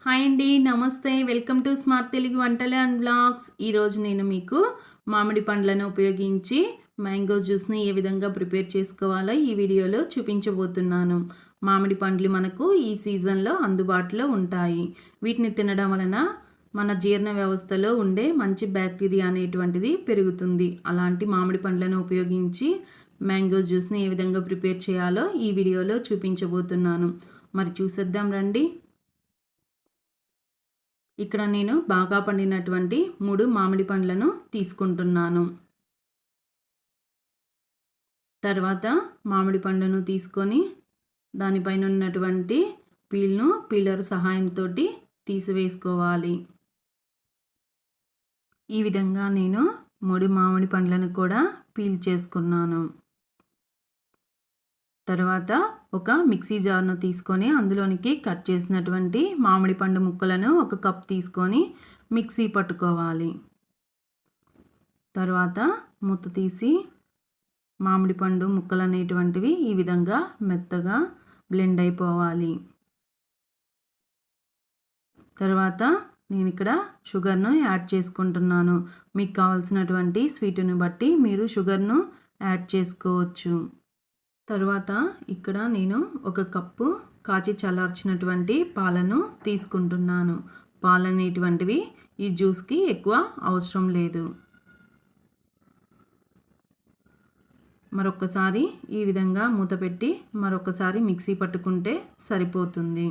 Hi అండి. నమస్తే. Welcome to smart Telugu వంటలు అండ్ వ్లాగ్స్. ఈరోజు నేను మీకు మామిడి పండ్లను ఉపయోగించి మ్యాంగో జ్యూస్ని ఏ విధంగా ప్రిపేర్ చేసుకోవాలో ఈ వీడియోలో చూపించబోతున్నాను. మామిడి పండ్లు మనకు ఈ సీజన్లో అందుబాటులో ఉంటాయి. వీటిని తినడం వలన మన జీర్ణ వ్యవస్థలో ఉండే మంచి బ్యాక్టీరియా అనేటువంటిది పెరుగుతుంది. అలాంటి మామిడి పండ్లను ఉపయోగించి మ్యాంగో జ్యూస్ని ఏ విధంగా ప్రిపేర్ చేయాలో ఈ వీడియోలో చూపించబోతున్నాను. మరి చూసేద్దాం రండి. ఇక్కడ నేను బాగా పండినటువంటి 3 మామిడి పండ్లను తీసుకుంటున్నాను. తర్వాత మామిడి పండును తీసుకొని దానిపైన ఉన్నటువంటి పీలర్ సహాయంతో తీసివేసుకోవాలి. ఈ విధంగా నేను 3 మామిడి పండ్లను కూడా పీల్ చేసుకున్నాను. తర్వాత ఒక మిక్సీ జార్ను తీసుకొని అందులోనికి కట్ చేసినటువంటి మామిడి పండు ముక్కలను ఒక కప్ తీసుకొని మిక్సీ పట్టుకోవాలి. తర్వాత మూత తీసి మామిడి పండు ముక్కలు అనేటువంటివి ఈ విధంగా మెత్తగా బ్లెండ్ అయిపోవాలి. తర్వాత నేను ఇక్కడ షుగర్ను యాడ్ చేసుకుంటున్నాను. మీకు కావాల్సినటువంటి స్వీటుని బట్టి మీరు షుగర్ను యాడ్ చేసుకోవచ్చు. తర్వాత ఇక్కడ నేను ఒక కప్పు కాచి చల్లార్చినటువంటి పాలను తీసుకుంటున్నాను. పాలు అనేటువంటివి ఈ జ్యూస్కి ఎక్కువ అవసరం లేదు. మరొకసారి ఈ విధంగా మూత పెట్టి మరొకసారి మిక్సీ పట్టుకుంటే సరిపోతుంది.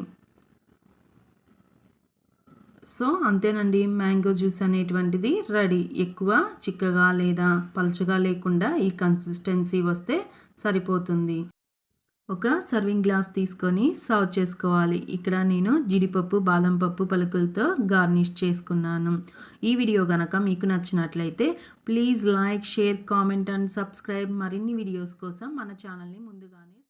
సో అంతేనండి, మ్యాంగో జ్యూస్ అనేటువంటిది రెడీ. ఎక్కువ చిక్కగా లేదా పలుచగా లేకుండా ఈ కన్సిస్టెన్సీ వస్తే సరిపోతుంది. ఒక సర్వింగ్ గ్లాస్ తీసుకొని సర్వ్ చేసుకోవాలి. ఇక్కడ నేను జీడిపప్పు, బాదం పప్పు పలుకులతో గార్నిష్ చేసుకున్నాను. ఈ వీడియో కనుక మీకు నచ్చినట్లయితే please like, share, comment and subscribe. మరిన్ని వీడియోస్ కోసం మన ఛానల్ని ముందుగానే